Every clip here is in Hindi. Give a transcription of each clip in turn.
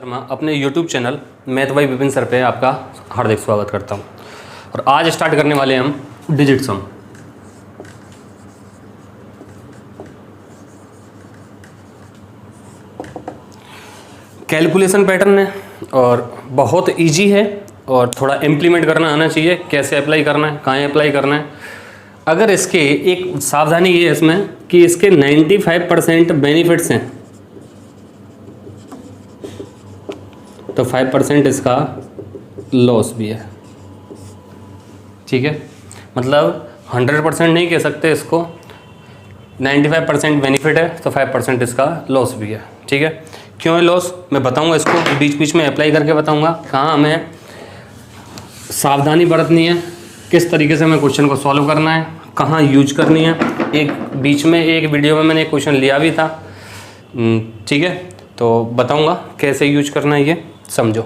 मैं अपने YouTube channel math bye Vipin sir पे आपका हार्दिक स्वागत करता हूं। और आज स्टार्ट करने वाले हैं हम डिजिट सम। कैलकुलेशन पैटर्न है और बहुत इजी है और थोड़ा इम्प्लीमेंट करना आना चाहिए। कैसे अप्लाई करना है, कहाँ अप्लाई करना है। अगर इसके एक सावधानी ये है इसमें कि इसके 95% बेनिफिट्स हैं तो 5% इसका लॉस भी है। ठीक है, मतलब 100% नहीं कह सकते इसको। 95% बेनिफिट है तो 5% इसका लॉस भी है। ठीक है, क्यों है लॉस मैं बताऊंगा, इसको बीच बीच में अप्लाई करके बताऊंगा कहाँ हमें सावधानी बरतनी है, किस तरीके से हमें क्वेश्चन को सॉल्व करना है, कहाँ यूज करनी है। एक बीच में एक वीडियो में मैंने एक क्वेश्चन लिया भी था। ठीक है, तो बताऊंगा कैसे यूज करना है। ये समझो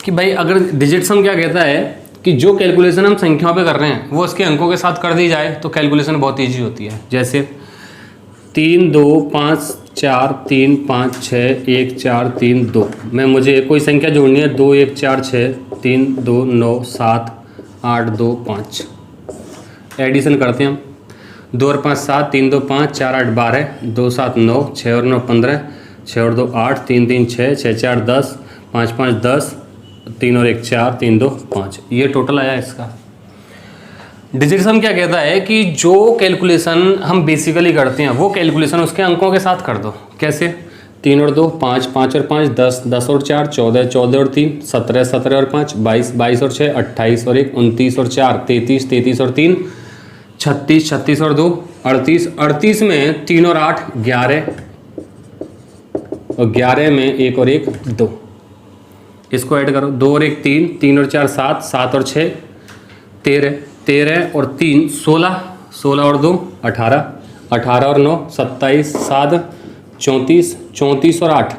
कि भाई अगर डिजिट सम क्या कहता है कि जो कैलकुलेशन हम संख्याओं पे कर रहे हैं वो उसके अंकों के साथ कर दी जाए तो कैलकुलेशन बहुत ईजी होती है। जैसे 3 2 5 4 3 5 6 1 4 3 2 में मुझे कोई संख्या जोड़नी है। 2 1 4 6 3 2 9 7 8 2 5। एडिशन करते हैं हम। 2 और 5 7 3 2 5 4 8 12 2 7 9 6 और 9 15 6 और 2 8 3 3 6 6 4 10 5 5 10 3 और 1 4 3 2 5। ये टोटल आया इसका। डिजिट सम क्या कहता है कि जो कैलकुलेशन हम बेसिकली करते हैं वो कैलकुलेशन उसके अंकों के साथ कर दो। कैसे? 3 और 2 5 5 और 5 10 10 और 4 14 14 और 3 17 17 और 5 22 22 और 6 28 और 1 29 और 4 33 33 और 3 36 36 और 2 38 38 में 3 और 8 11 और 11 में 1 और 1 2। इसको ऐड करो। 2 और 1 3 3 और 4 7 7 और 6 13 13 और 3 16 16 और 2 18 18 और 9 27 7 34 34 और 8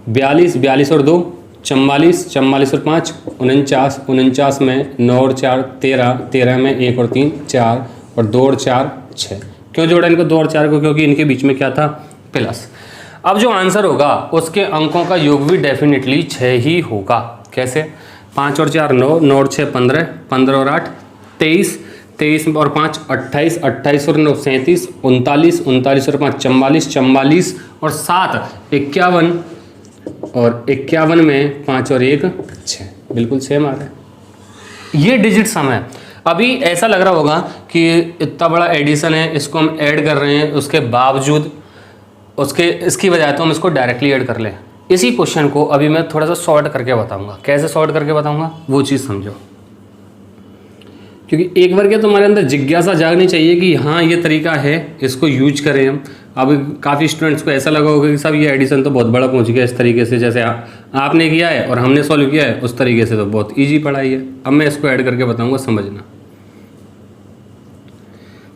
42 42 और 2 44 44 और 5 49 49 में 9 और 4 13 13 में 1 और 3 4 और 2 और 4 6। क्यों जोड़ा इनको 2 और 4 को? क्योंकि इनके बीच में क्या था? प्लस। अब जो आंसर होगा उसके अंकों का योग भी डेफिनेटली 6 ही होगा। कैसे? 5 और 4 9 9 और 6 15 15 और 8 23 23 और 5 28 28 और 9 37 39 39 और 5 44 44 और 7 51 और 51 में 5 और 1 6। बिल्कुल सेम आ रहा है। ये डिजिट सम है। अभी ऐसा लग रहा होगा कि इतना बड़ा एडिशन है, इसको हम ऐड कर रहे हैं, उसके बावजूद इसकी बजाय तो हम इसको डायरेक्टली ऐड कर लें। इसी क्वेश्चन को अभी मैं थोड़ा सा सॉर्ट करके बताऊंगा। कैसे सॉर्ट करके बताऊंगा वो चीज़ समझो, क्योंकि एक बार क्या तुम्हारे अंदर जिज्ञासा जागनी चाहिए कि हाँ ये तरीका है, इसको यूज करें हम। अब काफ़ी स्टूडेंट्स को ऐसा लगा होगा कि सब ये एडिशन तो बहुत बड़ा पहुंच गया इस तरीके से, जैसे आपने किया है और हमने सॉल्व किया है उस तरीके से तो बहुत ईजी पढ़ाई है। अब मैं इसको ऐड करके बताऊँगा, समझना।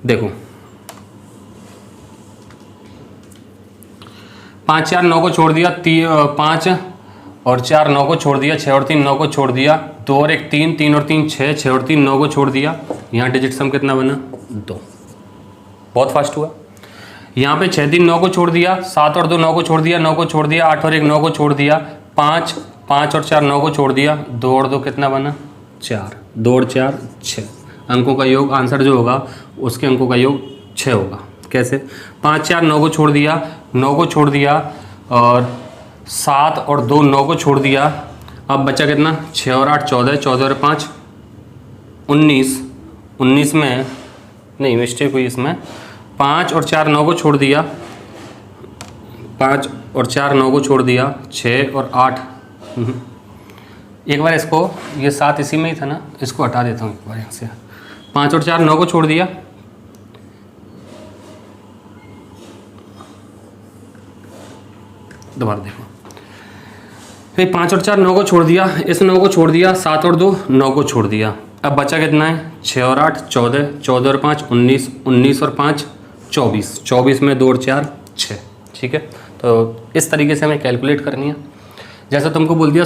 देखो 5 4 9 को छोड़ दिया, 5 और 4 9 को छोड़ दिया, 6 और 3 9 को छोड़ दिया, 2 और 1 3 3 और 3 6 6 और 3 9 को छोड़ दिया। यहाँ डिजिट सम कितना बना? 2। बहुत फास्ट हुआ। यहाँ पे 6 3 9 को छोड़ दिया, 7 और 2 9 को छोड़ दिया, 9 को छोड़ दिया, 8 और 1 9 को छोड़ दिया, 5 5 और 4 9 को छोड़ दिया, 2 और 2 कितना बना? 4। 2 और 4 6। अंकों का योग, आंसर जो होगा उसके अंकों का योग 6 होगा। कैसे? 5 4 9 को छोड़ दिया, 9 को छोड़ दिया और 7 और 2 9 को छोड़ दिया। अब बचा कितना? 6 और 8 14 14 और 5 19 19 में नहीं, मिस्टेक हुई इसमें। 5 और 4 9 को छोड़ दिया, 5 और 4 9 को छोड़ दिया, 6 और 8 एक बार इसको, ये 7 इसी में ही था ना, इसको हटा देता हूँ एक बार यहाँ से। 5 और 4 9 को छोड़ दिया, दोबारा देखो। फिर 5 और 4 9 को छोड़ दिया, इस 9 को छोड़ दिया, 7 और 2 9 को छोड़ दिया। अब बचा कितना है? 6 और 8 14 14 और 5 19 19 और 5 24 24 में 2 और 4 6। ठीक है, तो इस तरीके से हमें कैलकुलेट करनी है। जैसे तुमको बोल दिया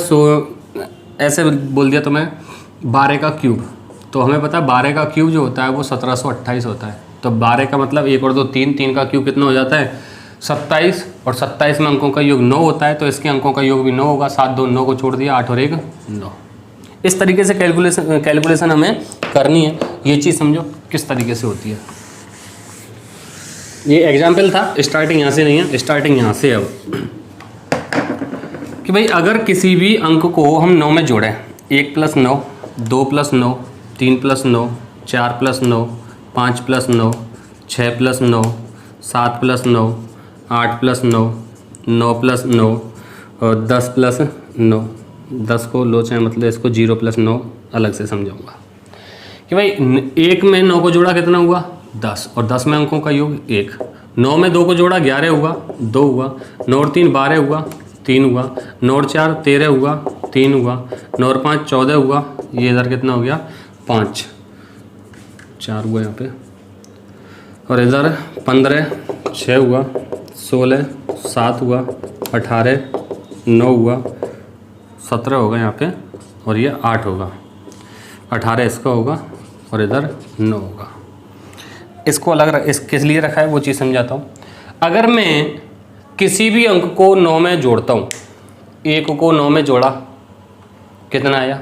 ऐसे बोल दिया तुम्हें 12 का क्यूब, तो हमें पता है 12 का क्यूब जो होता है वो 1728 होता है। तो 12 का मतलब 1 और 2 3 3 का क्यूब कितना हो जाता है? 27 और 27 में अंकों का योग 9 होता है, तो इसके अंकों का योग भी 9 होगा। 7 2 9 को छोड़ दिया, 8 और 1 9। इस तरीके से कैलकुलेशन हमें करनी है। ये चीज़ समझो किस तरीके से होती है। ये एग्जाम्पल था, स्टार्टिंग यहाँ से नहीं है, स्टार्टिंग यहाँ से। अब कि भाई अगर किसी भी अंक को हम 9 में जोड़ें, 1 + 9, 2 + 9, 3 + 9, 4 + 9, 5 + 9, 6 + 9, 7 + 9, 8 + 9, 9 + 9 और 10 + 9। 10 को लो चाहे मतलब इसको 0 + 9 अलग से समझाऊंगा कि भाई 1 में 9 को जोड़ा कितना हुआ 10, और 10 में अंकों का योग 1। 9 में 2 को जोड़ा 11 हुआ, 2 हुआ। 9 और 3 12 हुआ, 3 हुआ। 9 और 4 13 हुआ, 3 हुआ। 9 और 5 14 हुआ, ये इधर कितना हो गया 5, 4 हुआ यहाँ पे, और इधर 15 6 हुआ, 16 7 हुआ, 18 9 हुआ, 17 होगा यहाँ पे, और ये 8 होगा। 18 इसका होगा और इधर 9 होगा। इसको अलग किस लिए रखा है वो चीज़ समझाता हूँ। अगर मैं किसी भी अंक को 9 में जोड़ता हूँ, 1 को 9 में जोड़ा कितना आया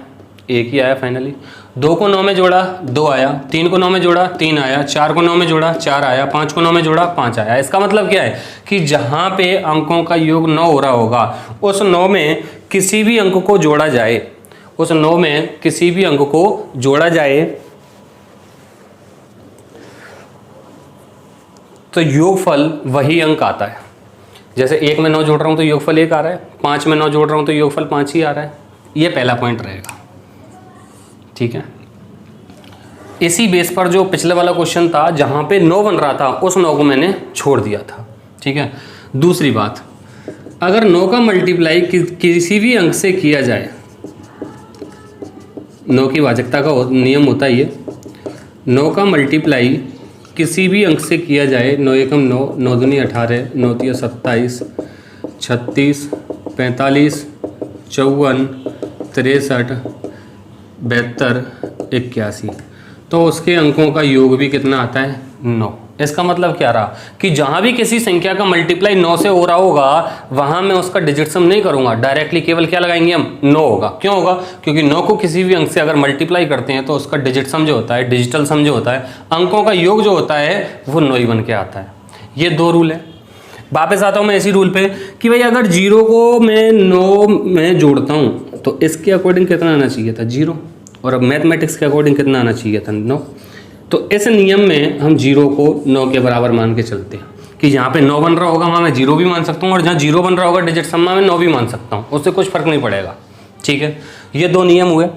1 ही आया फाइनली। 2 को 9 में जोड़ा 2 आया। 3 को 9 में जोड़ा 3 आया। 4 को 9 में जोड़ा 4 आया। 5 को 9 में जोड़ा 5 आया। इसका मतलब क्या है कि जहाँ पे अंकों का योग 9 हो रहा होगा, उस 9 में किसी भी अंक को जोड़ा जाए, उस 9 में किसी भी अंक को जोड़ा जाए तो योगफल वही अंक आता है। जैसे 1 में 9 जोड़ रहा हूँ तो योगफल 1 आ रहा है, 5 में 9 जोड़ रहा हूँ तो योगफल 5 ही आ रहा है। ये पहला पॉइंट रहेगा, ठीक है। इसी बेस पर जो पिछले वाला क्वेश्चन था जहाँ पे 9 बन रहा था, उस 9 को मैंने छोड़ दिया था, ठीक है। दूसरी बात, अगर 9 का मल्टीप्लाई किसी भी अंक से किया जाए, 9 की वाचकता का नियम होता है ये, 9 का मल्टीप्लाई किसी भी अंक से किया जाए, 9 एकम 9, 9 दूनी 18, 9 तिया 27, 36, 45, 54, 63, 72, 81, तो उसके अंकों का योग भी कितना आता है 9। इसका मतलब क्या रहा कि जहाँ भी किसी संख्या का मल्टीप्लाई 9 से हो रहा होगा, वहाँ मैं उसका डिजिट सम नहीं करूँगा, डायरेक्टली केवल क्या लगाएंगे हम 9 होगा। क्यों होगा? क्योंकि 9 को किसी भी अंक से अगर मल्टीप्लाई करते हैं तो उसका डिजिट सम जो होता है, डिजिटल सम जो होता है, अंकों का योग जो होता है वो 9 ही बन के आता है। ये 2 रूल है। वापस आता हूँ मैं इसी रूल पे कि भाई अगर 0 को मैं 9 में जोड़ता हूँ तो इसके अकॉर्डिंग कितना आना चाहिए था 0, और अब मैथमेटिक्स के अकॉर्डिंग कितना आना चाहिए था 9। तो इस नियम में हम 0 को 9 के बराबर मान के चलते हैं कि जहाँ पे 9 बन रहा होगा वहाँ मैं 0 भी मान सकता हूँ, और जहाँ 0 बन रहा होगा डिजिट सम में मैं 9 भी मान सकता हूँ, उससे कुछ फर्क नहीं पड़ेगा, ठीक है। ये 2 नियम हुए।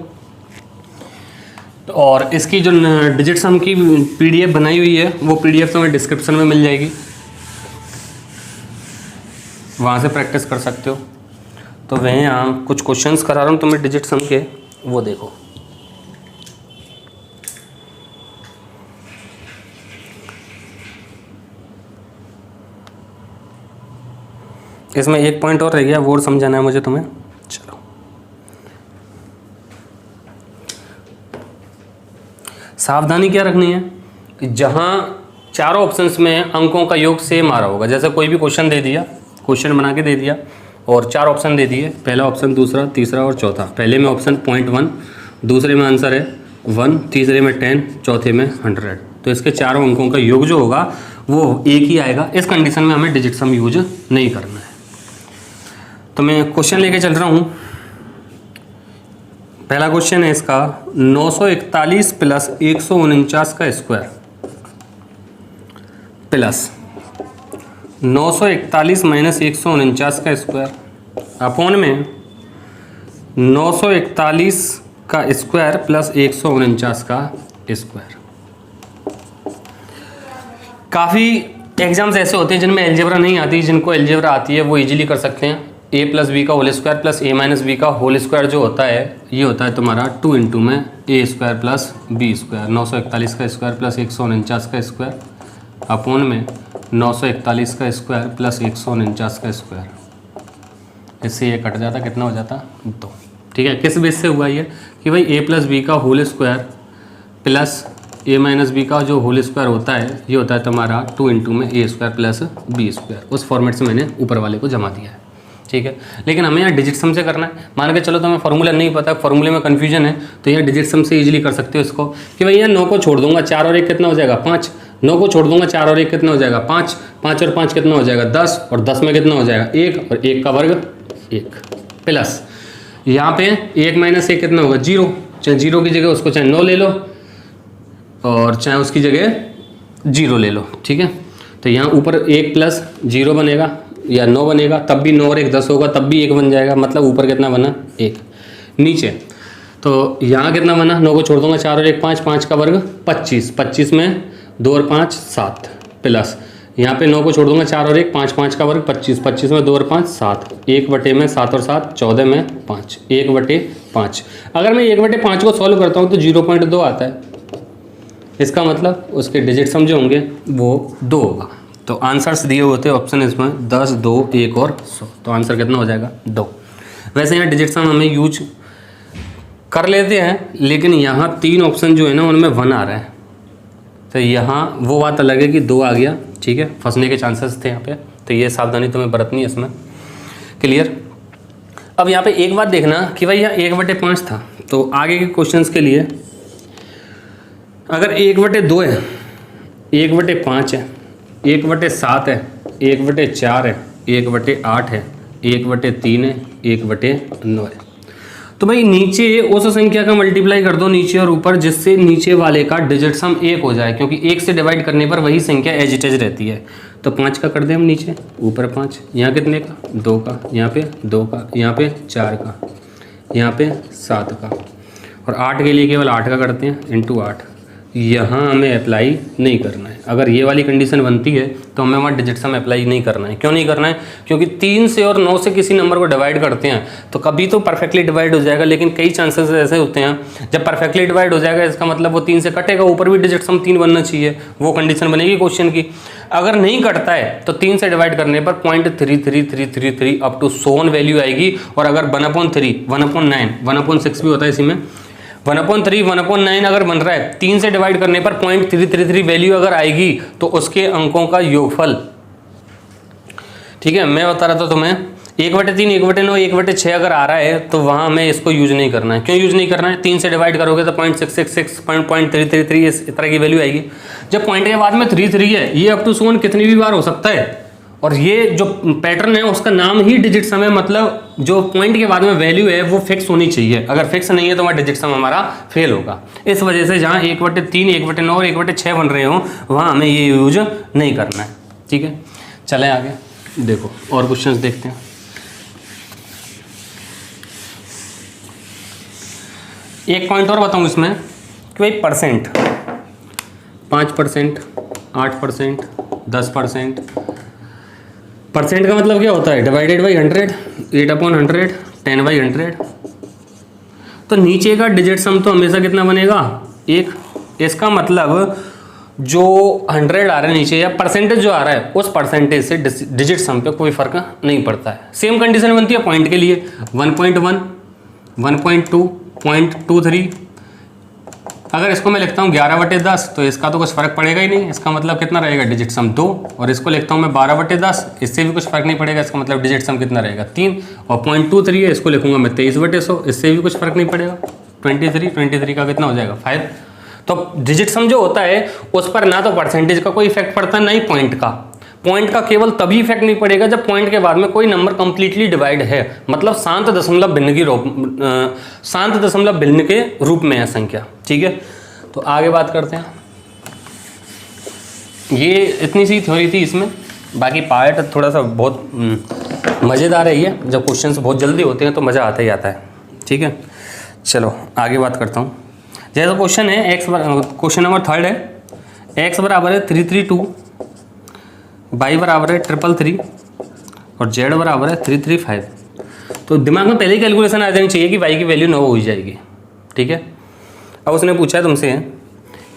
और इसकी जो डिजिट सम की PDF बनाई हुई है वो PDF तुम्हें डिस्क्रिप्शन में मिल जाएगी, वहाँ से प्रैक्टिस कर सकते हो। तो वहीं यहाँ कुछ क्वेश्चंस करा रहा हूँ तुम्हें डिजिट सम के, वो देखो। इसमें एक पॉइंट और रह गया, वो और समझाना है मुझे तुम्हें। चलो, सावधानी क्या रखनी है कि जहाँ चारों ऑप्शंस में अंकों का योग सेम आ रहा होगा, जैसे कोई भी क्वेश्चन दे दिया, क्वेश्चन बना के दे दिया और 4 ऑप्शन दे दिए, पहला ऑप्शन, दूसरा, तीसरा और चौथा। पहले में ऑप्शन 0.1, दूसरे में आंसर है 1, तीसरे में 10, चौथे में 100। तो इसके चारों अंकों का योग जो होगा वो एक ही आएगा। इस कंडीशन में हमें डिजिट सम यूज नहीं करना है। तो मैं क्वेश्चन लेके चल रहा हूँ। पहला क्वेश्चन है इसका 941 प्लस 149 का स्क्वायर प्लस 941 माइनस 149 का स्क्वायर अपॉन में 941 का स्क्वायर प्लस 149 का स्क्वायर। काफ़ी एग्जाम्स ऐसे होते हैं जिनमें अलजेब्रा नहीं आती, जिनको अलजेब्रा आती है वो इजीली कर सकते हैं। a प्लस बी का whole square plus a minus B का होल स्क्वायर जो होता है, ये होता है तुम्हारा 2 इंटू में a square plus B square. 941 का स्क्वायर प्लस 149 का स्क्वायर अपॉन में 941 का स्क्वायर प्लस 149 का स्क्वायर। इससे ये कट जाता, कितना हो जाता 2, ठीक है। किस बेस से हुआ ये कि भाई a प्लस बी का होल स्क्वायर प्लस ए माइनस बी का जो होल स्क्वायर होता है ये होता है तुम्हारा 2 इंटू में ए स्क्वायर प्लस बी स्क्वायर। उस फॉर्मेट से मैंने ऊपर वाले को जमा दिया है, ठीक है। लेकिन हमें यहाँ डिजिट सम से करना है। मान के चलो तुम्हें फॉर्मूला नहीं पता, फॉर्मूले में कन्फ्यूजन है, तो यहाँ डिजिट सम से इजीली कर सकते हो इसको कि भाई यहाँ 9 को छोड़ दूंगा, 4 और 1 कितना हो जाएगा 5, 9 को छोड़ दूंगा, 4 और 1 कितना हो जाएगा 5, 5 और 5 कितना हो जाएगा 10, और 10 में कितना हो जाएगा 1, और 1 का वर्ग 1 प्लस यहाँ पे 1 माइनस 1 कितना होगा 0, चाहे 0 की जगह उसको चाहे 9 ले लो और चाहे उसकी जगह 0 ले लो, ठीक है। तो यहाँ ऊपर 1 प्लस 0 बनेगा या 9 बनेगा, तब भी 9 और 1 10 होगा, तब भी 1 बन जाएगा, मतलब ऊपर कितना बना 1। नीचे तो यहाँ कितना बना, 9 को छोड़ दूंगा, 4 और 1 5, 5 का वर्ग 25, 25 में 2 और 5 7 प्लस यहाँ पे 9 को छोड़ दूंगा, 4 और 1 5, 5 का वर्ग 25, 25 में 2 और 5 7, 1 बटे में 7 और 7 14 में 5, 1 बटे 5। अगर मैं 1 बटे 5 को सॉल्व करता हूँ तो 0.2 आता है, इसका मतलब उसके डिजिट सम जो होंगे वो 2 होगा। तो आंसर्स दिए होते हैं ऑप्शन इसमें 10, 2, 1 और 100, तो आंसर कितना हो जाएगा 2। वैसे यहाँ डिजिट सम हमें यूज कर लेते हैं, लेकिन यहाँ 3 ऑप्शन जो है ना उनमें 1 आ रहा है, तो यहाँ वो बात अलग है कि 2 आ गया, ठीक है, फंसने के चांसेस थे यहाँ पे, तो ये सावधानी तुम्हें बरतनी है इसमें। क्लियर। अब यहाँ पे एक बात देखना कि भाई यहाँ 1/5 था, तो आगे के क्वेश्चंस के लिए अगर 1/2 है, 1/5 है, 1/7 है, 1/4 है, 1/8 है, 1/3 है, 1/9 है, तो भाई नीचे उस संख्या का मल्टीप्लाई कर दो नीचे और ऊपर, जिससे नीचे वाले का डिजिट सम 1 हो जाए, क्योंकि 1 से डिवाइड करने पर वही संख्या एज इट एज रहती है। तो 5 का कर दे हम नीचे, ऊपर 5, यहाँ कितने का 2 का, यहाँ पे 2 का, यहाँ पे 4 का, यहाँ पे 7 का, और 8 के लिए केवल 8 का करते हैं इंटू 8। यहाँ हमें अप्लाई नहीं करना है। अगर ये वाली कंडीशन बनती है तो हमें वहाँ डिजिट सम अप्लाई नहीं करना है। क्यों नहीं करना है? क्योंकि 3 से और 9 से किसी नंबर को डिवाइड करते हैं तो कभी तो परफेक्टली डिवाइड हो जाएगा, लेकिन कई चांसेस ऐसे होते हैं जब परफेक्टली डिवाइड हो जाएगा इसका मतलब वो 3 से कटेगा, ऊपर भी डिजिट सम 3 बनना चाहिए, वो कंडीशन बनेगी क्वेश्चन की। अगर नहीं कटता है तो 3 से डिवाइड करने पर 0.33333 अप टू 100 वैल्यू आएगी। और अगर 1/3, 1/9, 1/6 भी होता है इसी में, 1/3, 1/9 अगर बन रहा है 3 से डिवाइड करने पर 0.333 वैल्यू अगर आएगी तो उसके अंकों का योगफल, ठीक है, मैं बता रहा था तुम्हें 1/3, 1/9, 1/6 अगर आ रहा है तो वहां हमें इसको यूज नहीं करना है। क्यों यूज नहीं करना है? 3 से डिवाइड करोगे तो 0.666, 0.333 इस तरह की वैल्यू आएगी। जब पॉइंट के बाद में 3 है, ये अप टू 100 कितनी भी बार हो सकता है, और ये जो पैटर्न है उसका नाम ही डिजिट सम है, मतलब जो पॉइंट के बाद में वैल्यू है वो फिक्स होनी चाहिए। अगर फिक्स नहीं है तो वहाँ डिजिट सम हमारा फेल होगा। इस वजह से जहाँ 1/3, 1/9 और 1/6 बन रहे हो वहाँ हमें ये यूज नहीं करना है, ठीक है। चलें आगे, देखो और क्वेश्चंस देखते हैं। एक पॉइंट और बताऊँ इसमें कि भाई परसेंट, 5%, 8%, 10%, परसेंट का मतलब क्या होता है? Divided by 100, 8/100, 10/100। तो नीचे का डिजिट सम तो हमेशा कितना बनेगा? 1। इसका मतलब जो 100 आ रहा है नीचे या परसेंटेज जो आ रहा है उस परसेंटेज से डिजिट सम पे कोई फर्क नहीं पड़ता है। सेम कंडीशन बनती है पॉइंट के लिए, 1.1, 1.2, 0.23। अगर इसको मैं लिखता हूँ 11/10 तो इसका तो कुछ फर्क पड़ेगा ही नहीं, इसका मतलब कितना रहेगा? डिजिट सम 2। और इसको लिखता हूँ मैं 12/10, इससे भी कुछ फर्क नहीं पड़ेगा, इसका मतलब डिजिट सम कितना रहेगा? 3। और 0.23 है, इसको लिखूंगा मैं 23/100, इससे भी कुछ फर्क नहीं पड़ेगा। 23 का कितना हो जाएगा? 5। तो डिजिट सम जो होता है उस पर ना तो परसेंटेज का कोई इफेक्ट पड़ता, ना ही पॉइंट का। पॉइंट का केवल तभी इफेक्ट नहीं पड़ेगा जब पॉइंट के बाद में कोई नंबर कंप्लीटली डिवाइड है, मतलब शांत दशमलव भिन्न के रूप में है संख्या, ठीक है। तो आगे बात करते हैं। ये इतनी सी थ्योरी थी इसमें, बाकी पार्ट थोड़ा सा बहुत मज़ेदार है ये, जब क्वेश्चंस बहुत जल्दी होते हैं तो मज़ा आता ही आता है, ठीक है। चलो आगे बात करता हूँ। जैसा क्वेश्चन है क्वेश्चन नंबर 3 है, x बराबर है 332, y बराबर है 333 और z बराबर है 335। तो दिमाग में पहले ही कैलकुलेशन आ जानी चाहिए कि y की वैल्यू 9 हो जाएगी, ठीक है। अब उसने पूछा है तुमसे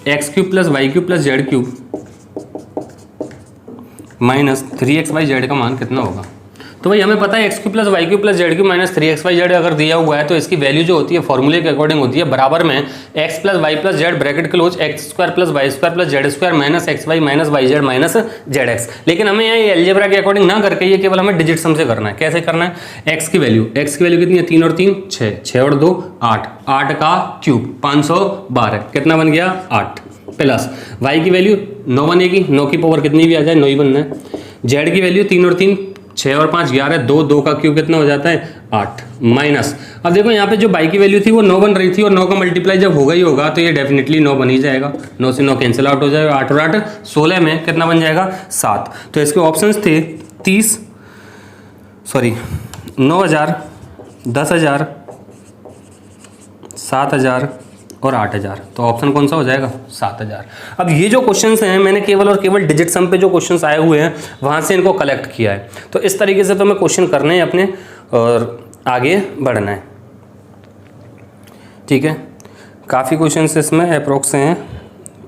x³ + y³ + z³ - 3xy z का मान कितना होगा। तो भाई हमें पता है X cube plus Y cube plus Z cube minus 3xyz अगर दिया हुआ है तो इसकी वैल्यू जो होती है फॉर्मूले के अकॉर्डिंग होती है बराबर में X plus Y plus Z bracket close X square plus Y square plus Z square minus X Y minus Y Z minus Z X. लेकिन हमें यहाँ एलजेब्रा के अकॉर्डिंग ना करके ये केवल हमें डिजिट सम से करना है। कैसे करना है? एक्स की वैल्यू कितनी है? 3 और 3 6, 6 और 2 8, 8 का क्यूब 512, कितना बन गया? 8 प्लस वाई की वैल्यू 9 बनेगी, 9 की पावर कितनी भी आ जाए 9 ही बनना है। जेड की वैल्यू 3 और 3 6 और 5 11, 2 2 का क्यूब कितना हो जाता है? 8 माइनस। अब देखो यहाँ पे जो बाई की वैल्यू थी वो 9 बन रही थी और 9 का मल्टीप्लाई जब होगा ही होगा तो ये डेफिनेटली 9 बन ही जाएगा। 9 से 9 कैंसिल आउट हो जाएगा, 8 और 8 16 में कितना बन जाएगा? 7। तो इसके ऑप्शंस थे 9,000, 10,000, 7,000 और 8,000। तो ऑप्शन कौन सा हो जाएगा? 7,000। अब ये जो क्वेश्चंस हैं मैंने केवल और केवल डिजिट सम पे जो क्वेश्चंस आए हुए हैं वहाँ से इनको कलेक्ट किया है। तो इस तरीके से तो हमें क्वेश्चन करने हैं अपने और आगे बढ़ना है। ठीक है, काफ़ी क्वेश्चंस इसमें अप्रोक्स हैं,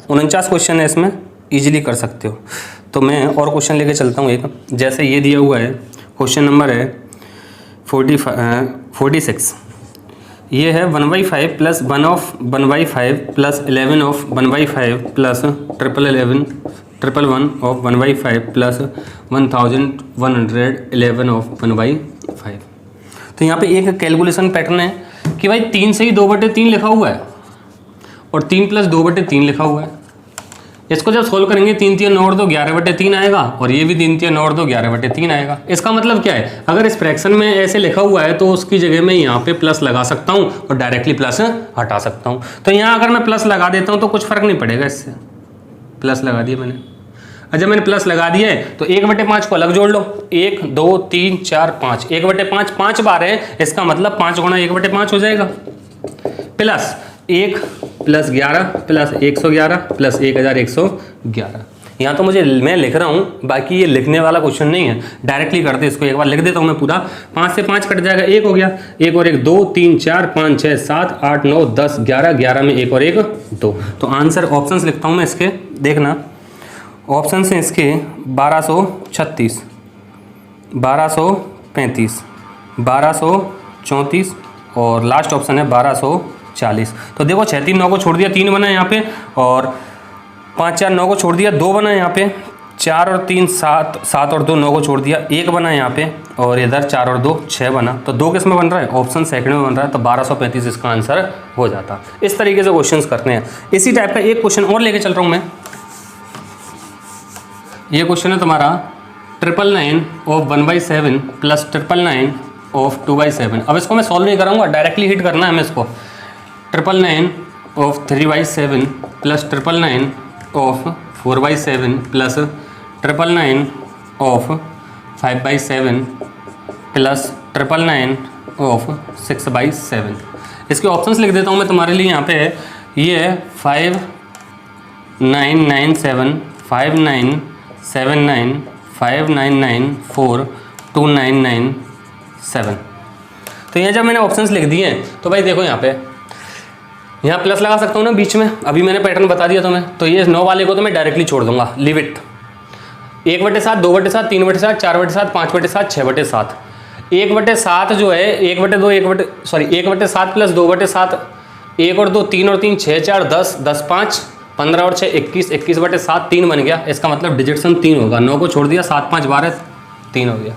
49 क्वेश्चन है इसमें, ईजिली कर सकते हो। तो मैं और क्वेश्चन लेके चलता हूँ एक। जैसे ये दिया हुआ है, क्वेश्चन नंबर है 46। ये है 1/5 plus 1 of 1/5 plus 11 of 1/5 plus 111 of 1/5 plus 1111 of 1/5। तो यहाँ पे एक कैलकुलेशन पैटर्न है कि भाई 3 से ही 2/3 लिखा हुआ है और 3 प्लस 2/3 लिखा हुआ है। इसको जब सोल्व करेंगे 3 3 9 और 2 11/3 आएगा और ये भी 3 3 9 और 2 11/3 आएगा। इसका मतलब क्या है? अगर इस फ्रैक्शन में ऐसे लिखा हुआ है तो उसकी जगह मैं यहाँ पे प्लस लगा सकता हूँ और डायरेक्टली प्लस हटा सकता हूँ। तो यहाँ अगर मैं प्लस लगा देता हूँ तो कुछ फर्क नहीं पड़ेगा इससे। प्लस लगा दिया मैंने, और जब मैंने प्लस लगा दिया है तो 1/5 को अलग जोड़ लो। 1 2 3 4 5, 1/5 5 बार है, इसका मतलब 5 गुणा 1/5 हो जाएगा। Plus 1 plus 11 plus 111 plus 1111। यहाँ तो मैं लिख रहा हूँ, बाकी ये लिखने वाला क्वेश्चन नहीं है, डायरेक्टली करते इसको। एक बार लिख देता हूँ मैं पूरा। 5 से 5 कट जाएगा, 1 हो गया, 1 और 1 2 3 4 5 6 7 8 9 10 11, 11 में 1 और 1 2। तो आंसर ऑप्शंस लिखता हूँ मैं इसके, देखना ऑप्शन हैं इसके 1236, 1235, 1234 और लास्ट ऑप्शन है 1240। तो देखो 6 3 9 को छोड़ दिया, 3 बना यहाँ पे, और 5 4 9 को छोड़ दिया, 2 बना यहाँ पे, 4 और 3 7, 7 और 2 9 को छोड़ दिया, 1 बना यहाँ पे, और इधर 4 और 2 6 बना। तो 2 किस में बन रहा है? ऑप्शन सेकंड में बन रहा है। तो 1235 इसका आंसर हो जाता। इस तरीके से क्वेश्चंस करते हैं। इसी टाइप का एक क्वेश्चन और लेके चल रहा हूँ मैं। ये क्वेश्चन है तुम्हारा 999 ऑफ 1/7 प्लस 999 ऑफ 2/7। अब इसको मैं सॉल्व नहीं कराऊंगा, डायरेक्टली हिट करना है हमें इसको। 999 of 3/7 plus 999 of 4/7 plus 999 of 5/7 plus 999 of 6/7। इसके ऑप्शंस लिख देता हूँ मैं तुम्हारे लिए। यहाँ पे है, ये है 5997 5979 5994 2997। तो यहाँ जब मैंने ऑप्शंस लिख दिए हैं तो भाई देखो यहाँ पे, यहाँ प्लस लगा सकता हूँ ना बीच में, अभी मैंने पैटर्न बता दिया तुम्हें। तो ये 9 वाले को तो मैं डायरेक्टली छोड़ दूंगा, लिव इट। 1/7 2/7 3/7 4/7 5/7 6/7। 1/7 जो है 1/2 1/7 प्लस 2/7, 1 और 2 3 और 3 6 4 10 10 5 15 और 6 21, 21/7 3 बन गया। इसका मतलब डिजिट सम 3 होगा। 9 को छोड़ दिया, 7 5 12 3 हो गया।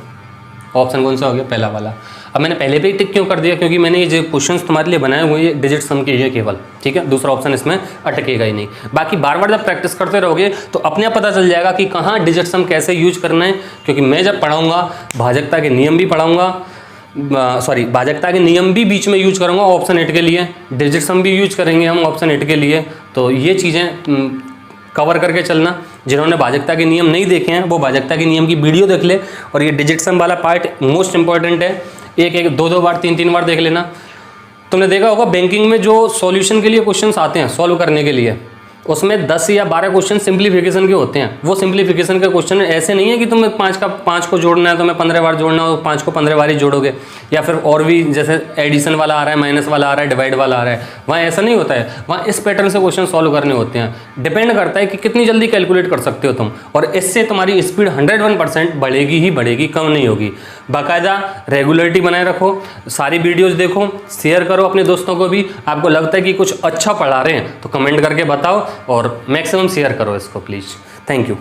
ऑप्शन कौन सा हो गया? पहला वाला। अब मैंने पहले भी टिक क्यों कर दिया? क्योंकि मैंने ये जो क्वेश्चंस तुम्हारे लिए बनाए हुए ये डिजिट सम के लिए केवल, ठीक है। दूसरा ऑप्शन इसमें अटकेगा ही नहीं। बाकी बार बार जब प्रैक्टिस करते रहोगे तो अपने आप पता चल जाएगा कि कहाँ डिजिट सम कैसे यूज करना है। क्योंकि मैं जब पढ़ाऊँगा भाजकता के नियम भी पढ़ाऊँगा, भाजकता के नियम भी बीच में यूज करूँगा ऑप्शन 8 के लिए, डिजिट सम भी यूज करेंगे हम ऑप्शन 8 के लिए। तो ये चीज़ें कवर करके चलना। जिन्होंने भाजकता के नियम नहीं देखे हैं वो भाजकता के नियम की वीडियो देख ले, और ये डिजिट सम वाला पार्ट मोस्ट इंपॉर्टेंट है। एक 2 बार 3 बार देख लेना। तुमने देखा होगा बैंकिंग में जो सॉल्यूशन के लिए क्वेश्चंस आते हैं सॉल्व करने के लिए, उसमें 10 या 12 क्वेश्चन सिंप्लीफिकेशन के होते हैं। वो सिंप्लीफिकेशन के क्वेश्चन ऐसे नहीं है कि तुम्हें 5 को जोड़ना है, तुम्हें 15 बार जोड़ना हो, 5 को 15 बार ही जोड़ोगे, या फिर और भी जैसे एडिशन वाला आ रहा है, माइनस वाला आ रहा है, डिवाइड वाला आ रहा है, वहाँ ऐसा नहीं होता है। वहाँ इस पैटर्न से क्वेश्चन सॉल्व करने होते हैं। डिपेंड करता है कि कितनी जल्दी कैलकुलेट कर सकते हो तुम, और इससे तुम्हारी स्पीड 101% बढ़ेगी ही बढ़ेगी, कम नहीं होगी। बाकायदा रेगुलरिटी बनाए रखो, सारी वीडियोस देखो, शेयर करो अपने दोस्तों को भी। आपको लगता है कि कुछ अच्छा पढ़ा रहे हैं तो कमेंट करके बताओ, और मैक्सिमम शेयर करो इसको प्लीज़। Thank you.